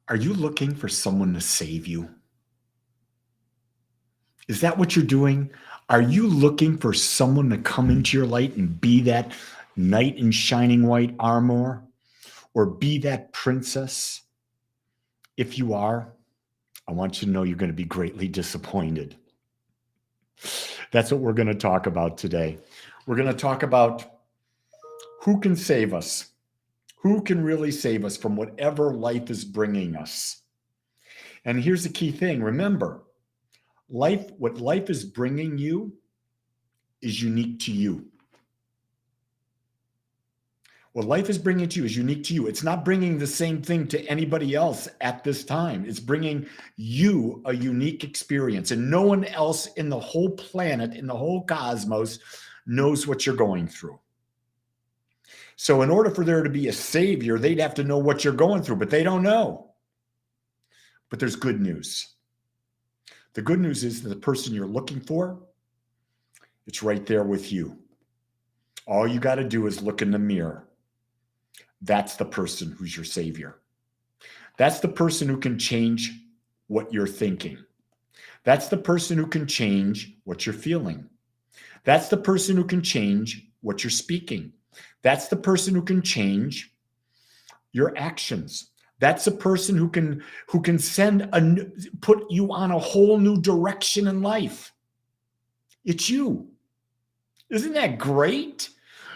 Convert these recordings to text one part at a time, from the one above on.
Are you looking for someone to save you? Is that what you're doing? Are you looking for someone to come into your light and be that knight in shining white armor or be that princess? If you are, I want you to know you're going to be greatly disappointed. That's what we're going to talk about today. We're going to talk about who can save us, who can really save us from whatever life is bringing us. And here's the key thing. Remember, what life is bringing you is unique to you. What life is bringing to you is unique to you. It's not bringing the same thing to anybody else at this time. It's bringing you a unique experience, and no one else in the whole planet, in the whole cosmos, knows what you're going through. So in order for there to be a savior, they'd have to know what you're going through, but they don't know. But there's good news. The good news is that the person you're looking for, it's right there with you. All you got to do is look in the mirror. That's the person who's your savior. That's the person who can change what you're thinking. That's the person who can change what you're feeling. That's the person who can change what you're speaking. That's the person who can change your actions. That's the person who can put you on a whole new direction in life. It's you. Isn't that great?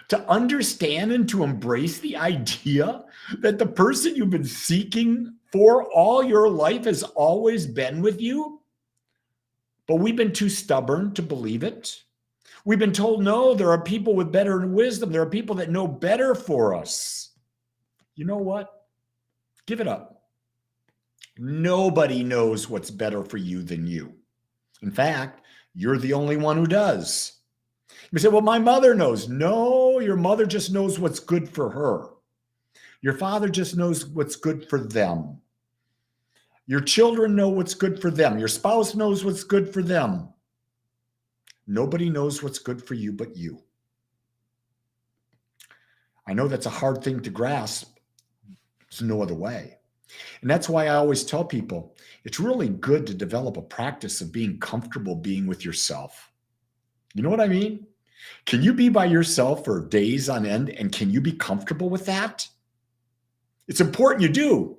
To understand and to embrace the idea that the person you've been seeking for all your life has always been with you. But we've been too stubborn to believe it. We've been told, no, there are people with better wisdom. There are people that know better for us. You know what? Give it up. Nobody knows what's better for you than you. In fact, you're the only one who does. You say, well, my mother knows. No, your mother just knows what's good for her. Your father just knows what's good for them. Your children know what's good for them. Your spouse knows what's good for them. Nobody knows what's good for you but you. I know that's a hard thing to grasp. There's no other way. And that's why I always tell people, it's really good to develop a practice of being comfortable being with yourself. You know what I mean? Can you be by yourself for days on end, and can you be comfortable with that? It's important you do,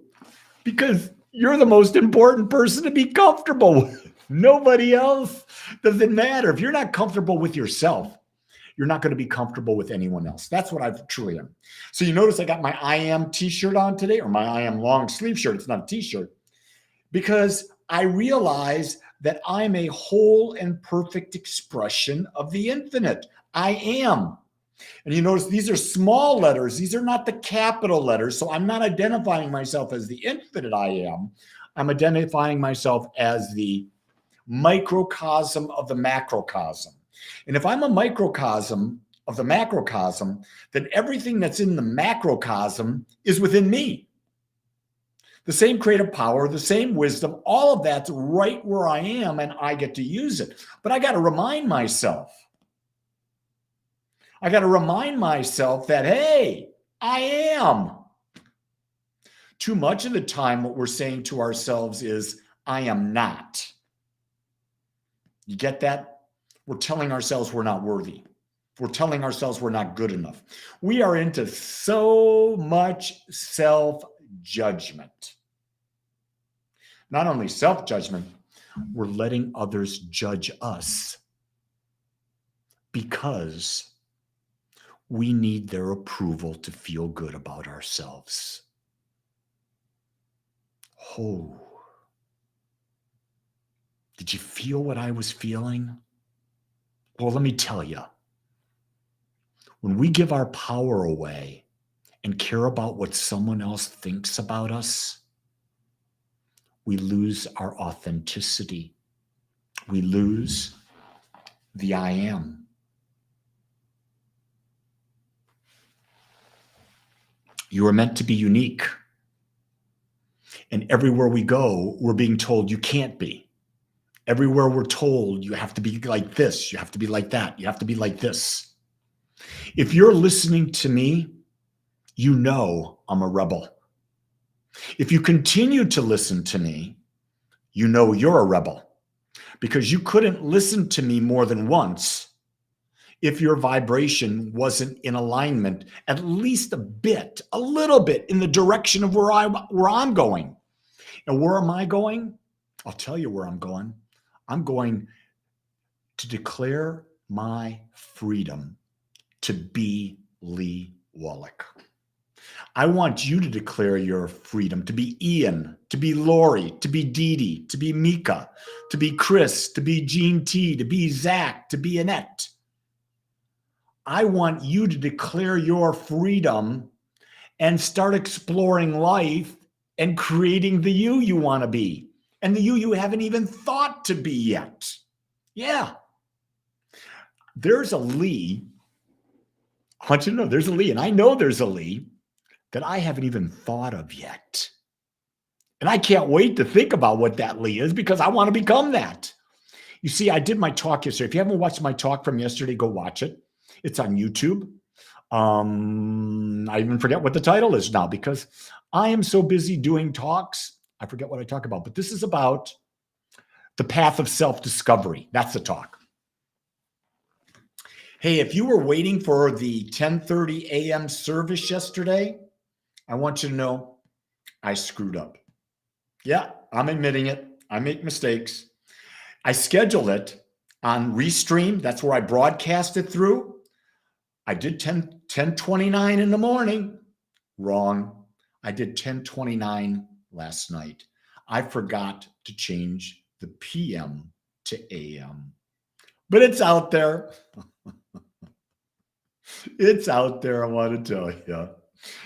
because you're the most important person to be comfortable with. Nobody else. Doesn't matter. If you're not comfortable with yourself, you're not going to be comfortable with anyone else. That's what I truly am. So you notice I got my I am t-shirt on today, or my I am long sleeve shirt. It's not a t-shirt, because I realize that I'm a whole and perfect expression of the infinite. I am. And you notice these are small letters. These are not the capital letters. So I'm not identifying myself as the infinite I am. I'm identifying myself as the microcosm of the macrocosm. And if I'm a microcosm of the macrocosm, then everything that's in the macrocosm is within me. The same creative power, the same wisdom, all of that's right where I am, and I get to use it. But I got to remind myself. I got to remind myself that, hey, I am. Too much of the time, what we're saying to ourselves is, I am not. You get that? We're telling ourselves we're not worthy. We're telling ourselves we're not good enough. We are into so much self-judgment. Not only self-judgment, we're letting others judge us because we need their approval to feel good about ourselves. Oh, did you feel what I was feeling? Well, let me tell you, when we give our power away and care about what someone else thinks about us, we lose our authenticity. We lose the I am. You are meant to be unique. And everywhere we go, we're being told you can't be. Everywhere we're told you have to be like this, you have to be like that, you have to be like this. If you're listening to me, you know I'm a rebel. If you continue to listen to me, you know you're a rebel because you couldn't listen to me more than once if your vibration wasn't in alignment, at least a bit, a little bit in the direction of where I'm going. And where am I going? I'll tell you where I'm going. I'm going to declare my freedom to be Lee Wolak. I want you to declare your freedom to be Ian, to be Lori, to be Dee Dee, to be Mika, to be Chris, to be Gene T, to be Zach, to be Annette. I want you to declare your freedom and start exploring life and creating the you want to be and the you haven't even thought to be yet. Yeah. There's a Lee. I want you to know there's a Lee, and I know there's a Lee that I haven't even thought of yet. And I can't wait to think about what that Lee is because I want to become that. You see, I did my talk yesterday. If you haven't watched my talk from yesterday, go watch it. It's on YouTube. I even forget what the title is now because I am so busy doing talks. I forget what I talk about, but this is about the path of self-discovery. That's the talk. Hey, if you were waiting for the 10:30 a.m. service yesterday, I want you to know I screwed up. Yeah, I'm admitting it. I make mistakes. I scheduled it on Restream. That's where I broadcast it through. I did 10:29 in the morning. Wrong. I did 10:29 last night. I forgot to change the PM to AM. But it's out there. It's out there, I want to tell you.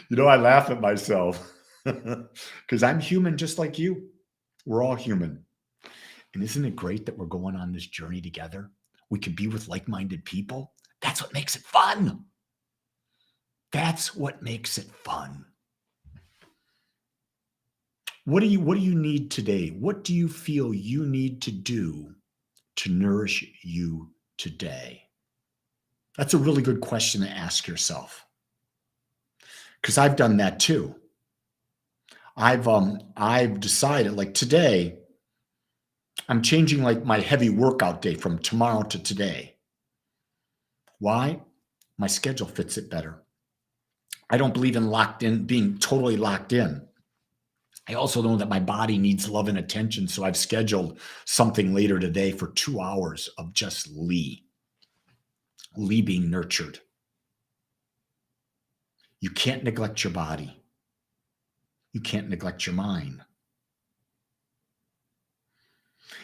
You know, I laugh at myself because I'm human just like you. We're all human. And isn't it great that we're going on this journey together? We can be with like-minded people. That's what makes it fun. That's what makes it fun. What do you need today? What do you feel you need to do to nourish you today? That's a really good question to ask yourself. Because I've done that too. I've decided, like today, I'm changing like my heavy workout day from tomorrow to today. Why? My schedule fits it better. I don't believe in being totally locked in. I also know that my body needs love and attention, so I've scheduled something later today for 2 hours of just Lee being nurtured. You can't neglect your body. You can't neglect your mind.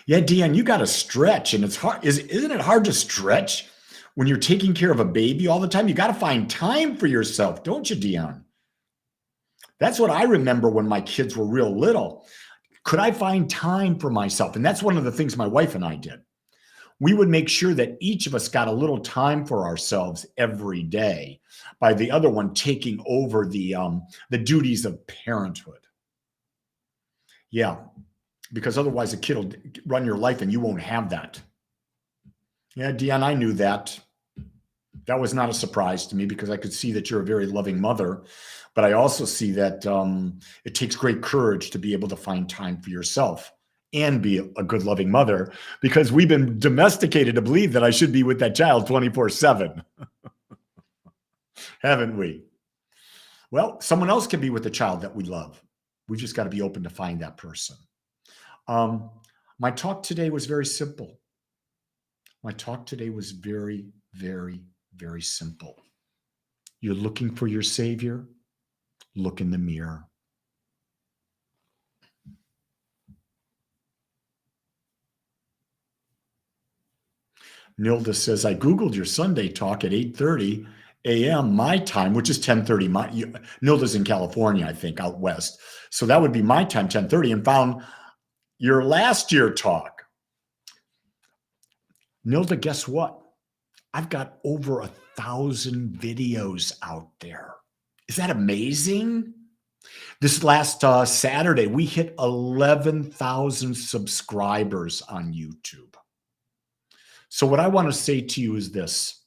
Yeah, Deanne, you got to stretch, and it's hard. Isn't it hard to stretch when you're taking care of a baby all the time? You got to find time for yourself, don't you, Deanne? That's what I remember when my kids were real little. Could I find time for myself? And that's one of the things my wife and I did. We would make sure that each of us got a little time for ourselves every day by the other one taking over the duties of parenthood. Yeah, because otherwise a kid will run your life and you won't have that. Yeah, Deanne, I knew that. That was not a surprise to me because I could see that you're a very loving mother, but I also see that it takes great courage to be able to find time for yourself and be a good loving mother, because we've been domesticated to believe that I should be with that child 24/7. Haven't we? Well, someone else can be with the child that we love. We just got to be open to find that person. My talk today was very simple. My talk today was very, very, very simple. You're looking for your savior? Look in the mirror. Nilda says, I Googled your Sunday talk at 8:30 a.m. my time, which is 10:30. Nilda's in California, I think, out west. So that would be my time, 10:30, and found your last year talk. Nilda, guess what? I've got over 1,000 videos out there. Is that amazing? This last Saturday, we hit 11,000 subscribers on YouTube. So what I want to say to you is this.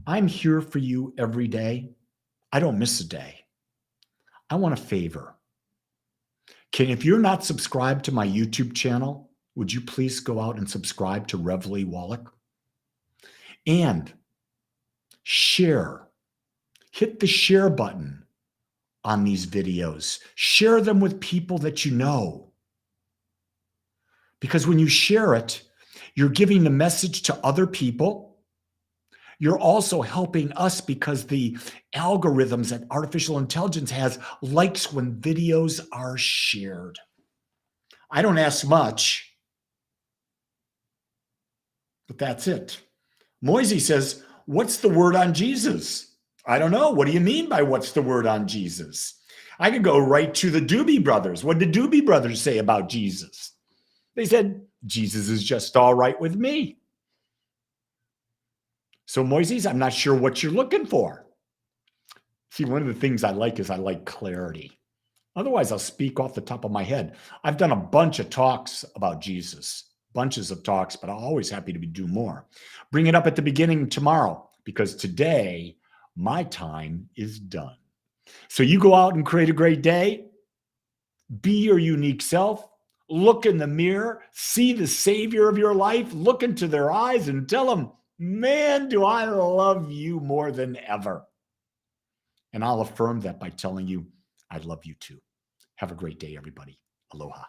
I'm here for you every day. I don't miss a day. I want a favor. If you're not subscribed to my YouTube channel, would you please go out and subscribe to Reveille Wolak? And share. Hit the share button on these videos. Share them with people that you know. Because when you share it, you're giving the message to other people. You're also helping us because the algorithms that artificial intelligence has likes when videos are shared. I don't ask much, but that's it. Moisey says, what's the word on Jesus? I don't know. What do you mean by what's the word on Jesus? I could go right to the Doobie Brothers. What did Doobie Brothers say about Jesus? They said, Jesus is just all right with me. So Moises, I'm not sure what you're looking for. See, one of the things I like is I like clarity. Otherwise, I'll speak off the top of my head. I've done a bunch of talks about Jesus, bunches of talks, but I'm always happy to do more. Bring it up at the beginning tomorrow, because today my time is done. So you go out and create a great day. Be your unique self. Look in the mirror. See the Savior of your life. Look into their eyes and tell them, man, do I love you more than ever. And I'll affirm that by telling you, I love you too. Have a great day, everybody. Aloha.